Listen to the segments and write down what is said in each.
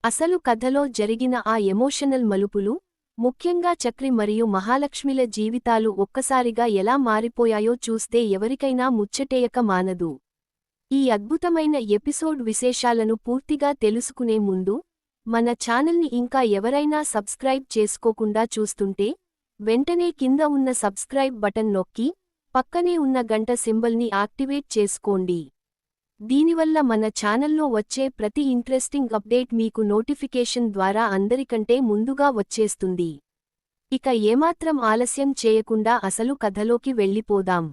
అసలు కథలో జరిగిన ఆ ఎమోషనల్ మలుపులు, ముఖ్యంగా చక్రి మరియు మహాలక్ష్మిల జీవితాలు ఒక్కసారిగా ఎలా మారిపోయాయో చూస్తే ఎవరికైనా ముచ్చటేయక మానదు. ఈ అద్భుతమైన ఎపిసోడ్ విశేషాలను పూర్తిగా తెలుసుకునే ముందు, మన ఛానల్ని ఇంకా ఎవరైనా సబ్స్క్రైబ్ చేసుకోకుండా చూస్తుంటే, వెంటనే కింద ఉన్న సబ్స్క్రైబ్ బటన్ నొక్కి, పక్కనే ఉన్న గంట సింబల్ని యాక్టివేట్ చేసుకోండి. దీనివల్ల మన ఛానల్లో వచ్చే ప్రతి ఇంట్రెస్టింగ్ అప్డేట్ మీకు నోటిఫికేషన్ ద్వారా అందరికంటే ముందుగా వచ్చేస్తుంది. ఇక ఏమాత్రం ఆలస్యం చేయకుండా అసలు కథలోకి వెళ్ళిపోదాం.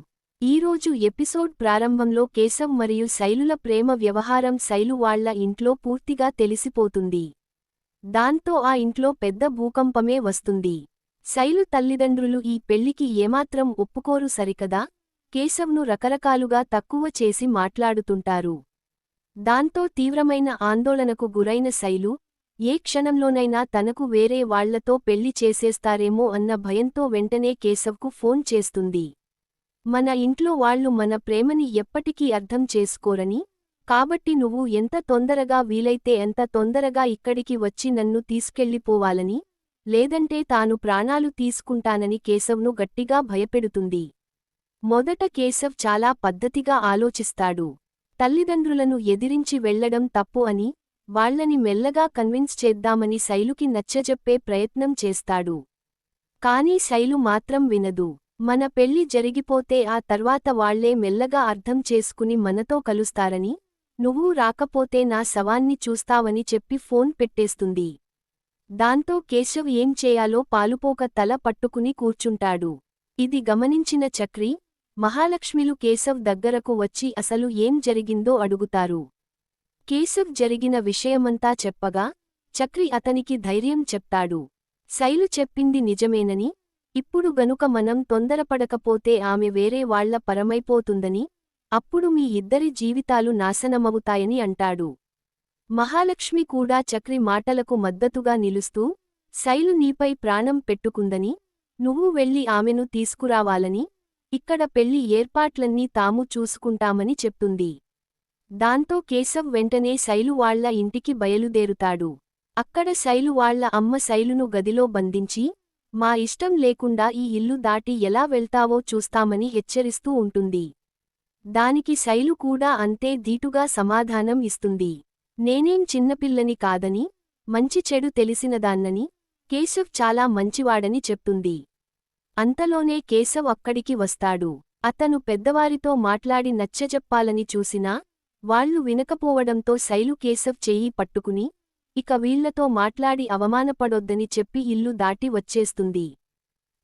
ఈరోజు ఎపిసోడ్ ప్రారంభంలో కేశవ్ మరియు శైలుల ప్రేమ వ్యవహారం శైలు వాళ్ల ఇంట్లో పూర్తిగా తెలిసిపోతుంది. దాంతో ఆ ఇంట్లో పెద్ద భూకంపమే వస్తుంది. శైలు తల్లిదండ్రులు ఈ పెళ్లికి ఏమాత్రం ఒప్పుకోరు సరికదా. కేశవ్ను రకరకాలుగా తక్కువ చేసి మాట్లాడుతుంటారు. దాంతో తీవ్రమైన ఆందోళనకు గురైన శైలు, ఏ క్షణంలోనైనా తనకు వేరే వాళ్లతో పెళ్లి చేసేస్తారేమో అన్న భయంతో వెంటనే కేశవ్కు ఫోన్ చేస్తుంది. మన ఇంట్లో వాళ్లు మన ప్రేమని ఎప్పటికీ అర్థం చేసుకోరని, కాబట్టి నువ్వు ఎంత తొందరగా వీలైతే ఎంత తొందరగా ఇక్కడికి వచ్చి నన్ను తీసుకెళ్లిపోవాలని, లేదంటే తాను ప్రాణాలు తీసుకుంటానని కేశవ్ను గట్టిగా భయపెడుతుంది. మొదట కేశవ్ చాలా పద్ధతిగా ఆలోచిస్తాడు. తల్లిదండ్రులను ఎదిరించి వెళ్లడం తప్పు అని, వాళ్లని మెల్లగా కన్విన్స్ చేద్దామని శైలుకి నచ్చజెప్పే ప్రయత్నం చేస్తాడు. కానీ శైలు మాత్రం వినదు. మన పెళ్లి జరిగిపోతే ఆ తర్వాత వాళ్లే మెల్లగా అర్థం చేసుకుని మనతో కలుస్తారని, నువ్వు రాకపోతే నా శవాన్ని చూస్తావని చెప్పి ఫోన్ పెట్టేస్తుంది. దాంతో కేశవ్ ఏం చేయాలో పాలుపోక తల పట్టుకుని కూర్చుంటాడు. ఇది గమనించిన చక్రి, మహాలక్ష్మిలు కేశవ్ దగ్గరకు వచ్చి అసలు ఏం జరిగిందో అడుగుతారు. కేశవ్ జరిగిన విషయమంతా చెప్పగా, చక్రి అతనికి ధైర్యం చెప్తాడు. శైలు చెప్పింది నిజమేనని, ఇప్పుడు గనుక మనం తొందరపడకపోతే ఆమె వేరే వాళ్ల పరమైపోతుందని, అప్పుడు మీ ఇద్దరి జీవితాలు నాశనమవుతాయని అంటాడు. మహాలక్ష్మి కూడా చక్రి మాటలకు మద్దతుగా నిలుస్తూ, శైలు నీపై ప్రాణం పెట్టుకుందని, నువ్వు వెళ్లి ఆమెను తీసుకురావాలని, ఇక్కడ పెళ్లి ఏర్పాట్లన్నీ తాము చూసుకుంటామని చెప్తుంది. దాంతో కేశవ్ వెంటనే శైలు వాళ్ల ఇంటికి బయలుదేరుతాడు. అక్కడ శైలు వాళ్ల అమ్మ శైలును గదిలో బంధించి, మా ఇష్టం లేకుండా ఈ ఇల్లు దాటి ఎలా వెళ్తావో చూస్తామని హెచ్చరిస్తూ ఉంటుంది. దానికి శైలు కూడా అంతే ధీటుగా సమాధానం ఇస్తుంది. నేనేం చిన్నపిల్లని కాదని, మంచి చెడు తెలిసినదాన్నని, కేశవ్ చాలా మంచివాడని చెప్తుంది. అంతలోనే కేశవ్ అక్కడికి వస్తాడు. అతను పెద్దవారితో మాట్లాడి నచ్చజెప్పాలని చూసినా, వాళ్లు వినకపోవడంతో శైలు కేశవ్ చెయ్యి పట్టుకుని, ఇక వీళ్లతో మాట్లాడి అవమానపడొద్దని చెప్పి ఇల్లు దాటి వచ్చేస్తుంది.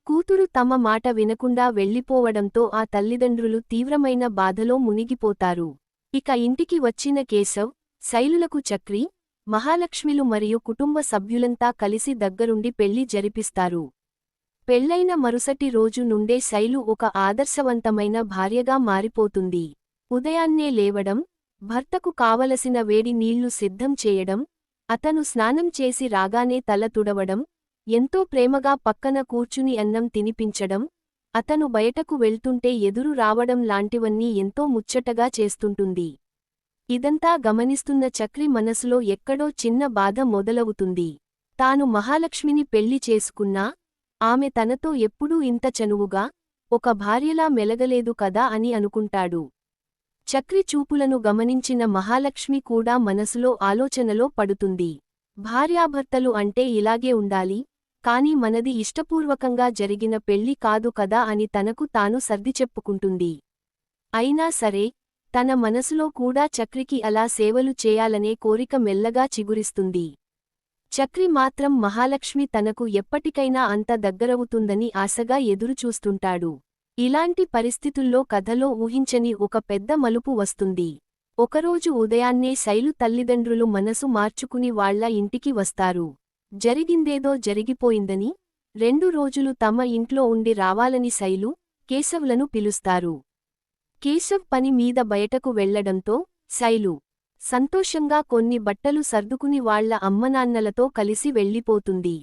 కూతురు తమ మాట వినకుండా వెళ్లిపోవడంతో ఆ తల్లిదండ్రులు తీవ్రమైన బాధలో మునిగిపోతారు. ఇక ఇంటికి వచ్చిన కేశవ్, శైలులకు చక్రి, మహాలక్ష్మిలు మరియు కుటుంబ సభ్యులంతా కలిసి దగ్గరుండి పెళ్లి జరిపిస్తారు. పెళ్లైన మరుసటి రోజు నుండే శైలు ఒక ఆదర్శవంతమైన భార్యగా మారిపోతుంది. ఉదయాన్నే లేవడం, భర్తకు కావలసిన వేడి నీళ్లు సిద్ధం చేయడం, అతను స్నానం చేసి రాగానే తల తుడవడం, ఎంతో ప్రేమగా పక్కన కూర్చుని అన్నం తినిపించడం, అతను బయటకు వెళ్తుంటే ఎదురు రావడం లాంటివన్నీ ఎంతో ముచ్చటగా చేస్తుంటుంది. ఇదంతా గమనిస్తున్న చక్రి మనసులో ఎక్కడో చిన్న బాధ మొదలవుతుంది. తాను మహాలక్ష్మిని పెళ్లి చేసుకున్నా, ఆమె తనతో ఎప్పుడూ ఇంత చనువుగా, ఒక భార్యలా మెలగలేదు కదా అని అనుకుంటాడు. చక్రి చూపులను గమనించిన మహాలక్ష్మి కూడా మనసులో ఆలోచనలో పడుతుంది. భార్యాభర్తలు అంటే ఇలాగే ఉండాలి, కాని మనది ఇష్టపూర్వకంగా జరిగిన పెళ్లి కాదు కదా అని తనకు తాను సర్దిచెప్పుకుంటుంది. అయినా సరే, తన మనసులో కూడా చక్రికి అలా సేవలు చేయాలనే కోరిక మెల్లగా చిగురిస్తుంది. చక్రి మాత్రం మహాలక్ష్మి తనకు ఎప్పటికైనా అంత దగ్గరవుతుందని ఆశగా ఎదురుచూస్తుంటాడు. ఇలాంటి పరిస్థితుల్లో కథలో ఊహించని ఒక పెద్ద మలుపు వస్తుంది. ఒకరోజు ఉదయాన్నే శైలు తల్లిదండ్రులు మనసు మార్చుకుని వాళ్ల ఇంటికి వస్తారు. జరిగిందేదో జరిగిపోయిందని, 2 రోజులు తమ ఇంట్లో ఉండి రావాలని శైలు, కేశవ్లను పిలుస్తారు. కేశవ్ పని మీద బయటకు వెళ్లడంతో, శైలు సంతోషంగా కొన్ని బట్టలు సర్దుకుని వాళ్ల అమ్మనాన్నలతో కలిసి వెళ్లిపోతుంది.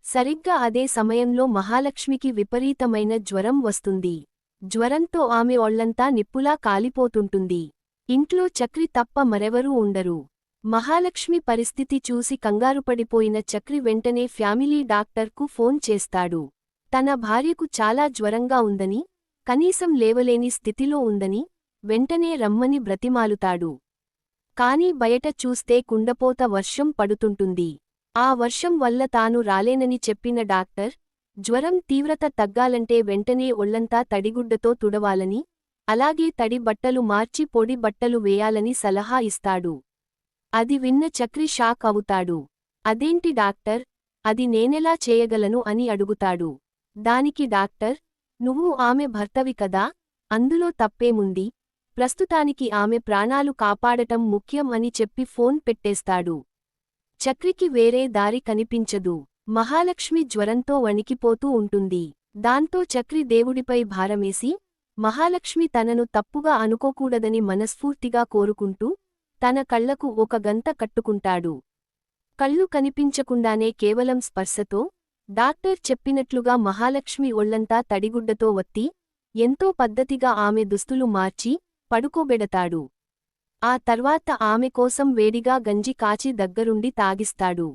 సరిగ్గా అదే సమయంలో మహాలక్ష్మికి విపరీతమైన జ్వరం వస్తుంది. జ్వరంతో ఆమె ఒళ్లంతా నిప్పులా కాలిపోతుంటుంది. ఇంట్లో చక్రి తప్ప మరెవరూ ఉండరు. మహాలక్ష్మి పరిస్థితి చూసి కంగారుపడిపోయిన చక్రి వెంటనే ఫ్యామిలీ డాక్టర్కు ఫోన్ చేస్తాడు. తన భార్యకు చాలా జ్వరంగా ఉందని, కనీసం లేవలేని స్థితిలో ఉందని, వెంటనే రమ్మని బ్రతిమాలుతాడు. కాని బయట చూస్తే కుండపోత వర్షం పడుతుంటుంది. ఆ వర్షం వల్ల తాను రాలేనని చెప్పిన డాక్టర్, జ్వరం తీవ్రత తగ్గాలంటే వెంటనే ఒళ్లంతా తడిగుడ్డతో తుడవాలని, అలాగే తడి బట్టలు మార్చి పొడి బట్టలు వేయాలని సలహా ఇస్తాడు. అది విన్న చక్రి షాక్ అవుతాడు. అదేంటి డాక్టర్, అది నేనెలా చేయగలను అని అడుగుతాడు. దానికి డాక్టర్, నువ్వు ఆమె భర్తవి కదా, అందులో తప్పేముంది, ప్రస్తుతానికి ఆమె ప్రాణాలు కాపాడటం ముఖ్యం అని చెప్పి ఫోన్ పెట్టేస్తాడు. చక్రికి వేరే దారి కనిపించదు. మహాలక్ష్మి జ్వరంతో వణికిపోతూ ఉంటుంది. దాంతో చక్రి దేవుడిపై భారమేసి, మహాలక్ష్మి తనను తప్పుగా అనుకోకూడదని మనస్ఫూర్తిగా కోరుకుంటూ, తన కళ్లకు ఒక గంత కట్టుకుంటాడు. కళ్ళు కనిపించకుండానే కేవలం స్పర్శతో, డాక్టర్ చెప్పినట్లుగా మహాలక్ష్మి ఒళ్లంతా తడిగుడ్డతో వత్తి, ఎంతో పద్ధతిగా ఆమె దుస్తులు మార్చి, పడుకోబెడతాడు. ఆ తర్వాత ఆమె కోసం వేడిగా గంజి కాచి దగ్గరుండి తాగిస్తాడు.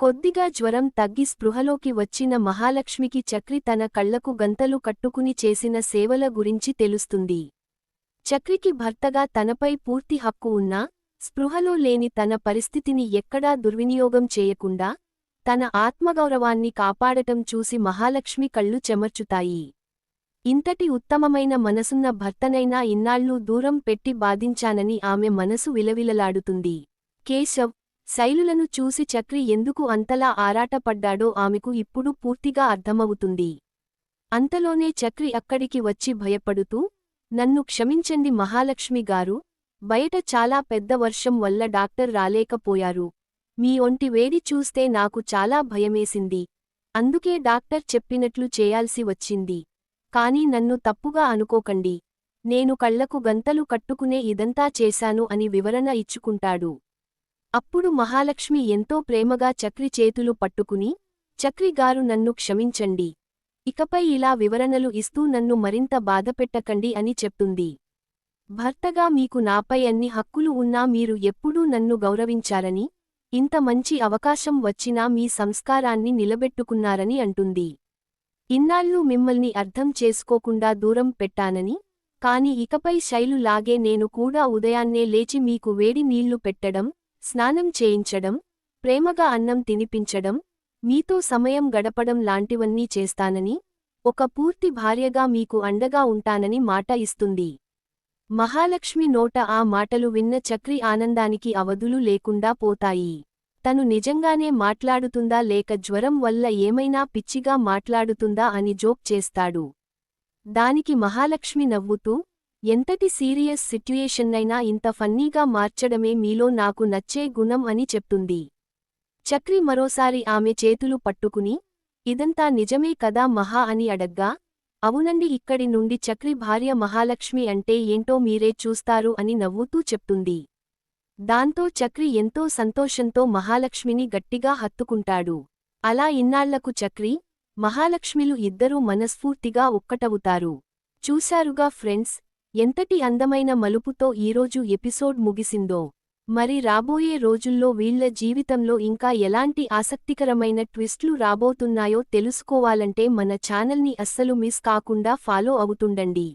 కొద్దిగా జ్వరం తగ్గి స్పృహలోకి వచ్చిన మహాలక్ష్మికి చక్రి తన కళ్లకు గంతలు కట్టుకుని చేసిన సేవల గురించి తెలుస్తుంది. చక్రికి భర్తగా తనపై పూర్తి హక్కు ఉన్నా, స్పృహలో లేని తన పరిస్థితిని ఎక్కడా దుర్వినియోగం చేయకుండా, తన ఆత్మగౌరవాన్ని కాపాడటం చూసి మహాలక్ష్మి కళ్ళు చెమర్చుతాయి. ఇంతటి ఉత్తమమైన మనసున్న భర్తనైనా ఇన్నాళ్లూ దూరం పెట్టి బాధించానని ఆమె మనసు విలవిలలాడుతుంది. కేశవ్, శైలులను చూసి చక్రి ఎందుకు అంతలా ఆరాటపడ్డాడో ఆమెకు ఇప్పుడు పూర్తిగా అర్థమవుతుంది. అంతలోనే చక్రి అక్కడికి వచ్చి భయపడుతూ, నన్ను క్షమించండి మహాలక్ష్మి గారు, బయట చాలా పెద్ద వర్షం వల్ల డాక్టర్ రాలేకపోయారు. మీ ఒంటి వేడి చూస్తే నాకు చాలా భయమేసింది. అందుకే డాక్టర్ చెప్పినట్లు చేయాల్సి వచ్చింది. కాని నన్ను తప్పుగా అనుకోకండి. నేను కళ్లకు గంతలు కట్టుకునే ఇదంతా చేశాను అని వివరణ ఇచ్చుకుంటాడు. అప్పుడు మహాలక్ష్మి ఎంతో ప్రేమగా చక్రి చేతులు పట్టుకుని, చక్రి గారు నన్ను క్షమించండి. ఇకపై ఇలా వివరణలు ఇస్తూ నన్ను మరింత బాధపెట్టకండి అని చెప్తుంది. భర్తగా మీకు నాపై అన్ని హక్కులు ఉన్నా మీరు ఎప్పుడూ నన్ను గౌరవించారని, ఇంత మంచి అవకాశం వచ్చినా మీ సంస్కారాన్ని నిలబెట్టుకున్నారని అంటుంది. ఇన్నాళ్లూ మిమ్మల్ని అర్థం చేసుకోకుండా దూరం పెట్టానని, కాని ఇకపై శైలు లాగే నేను కూడా ఉదయాన్నే లేచి మీకు వేడి నీళ్లు పెట్టడం, స్నానం చేయించడం, ప్రేమగా అన్నం తినిపించడం, మీతో సమయం గడపడం లాంటివన్నీ చేస్తానని, ఒక పూర్తి భార్యగా మీకు అండగా ఉంటానని మాట ఇస్తుంది. మహాలక్ష్మి నోట ఆ మాటలు విన్న చక్రి ఆనందానికి అవధులు లేకుండా పోతాయి. తను నిజంగానే మాట్లాడుతుందా లేక జ్వరం వల్ల ఏమైనా పిచ్చిగా మాట్లాడుతుందా అని జోక్ చేస్తాడు. దానికి మహాలక్ష్మి నవ్వుతూ, ఎంతటి సీరియస్ సిట్యుయేషన్నైనా ఇంత ఫన్నీగా మార్చడమే మీలో నాకు నచ్చే గుణం అని చెప్తుంది. చక్రి మరోసారి ఆమె చేతులు పట్టుకుని, ఇదంతా నిజమే కదా మహా అని అడగ్గా, అవునండి, ఇక్కడి నుండి చక్రి భార్య మహాలక్ష్మి అంటే ఏంటో మీరే చూస్తారు అని నవ్వుతూ చెప్తుంది. దాంతో చక్రి ఎంతో సంతోషంతో మహాలక్ష్మిని గట్టిగా హత్తుకుంటాడు. అలా ఇన్నాళ్లకు చక్రి, మహాలక్ష్మిలు ఇద్దరూ మనస్ఫూర్తిగా ఒక్కటవుతారు. చూశారుగా ఫ్రెండ్స్, ఎంతటి అందమైన మలుపుతో ఈరోజు ఎపిసోడ్ ముగిసిందో. మరి రాబోయే రోజుల్లో వీళ్ల జీవితంలో ఇంకా ఎలాంటి ఆసక్తికరమైన ట్విస్ట్లు రాబోతున్నాయో తెలుసుకోవాలంటే మన ఛానల్ని అస్సలు మిస్ కాకుండా ఫాలో అవుతుండండి.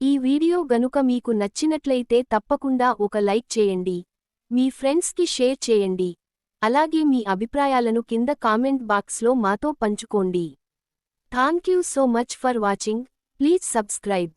ఈ వీడియో గనుక మీకు నచ్చినట్లయితే తప్పకుండా ఒక లైక్ చేయండి. మీ ఫ్రెండ్స్కి షేర్ చేయండి. అలాగే మీ అభిప్రాయాలను కింద కామెంట్ బాక్స్లో మాతో పంచుకోండి. Thank you so much for watching. Please subscribe.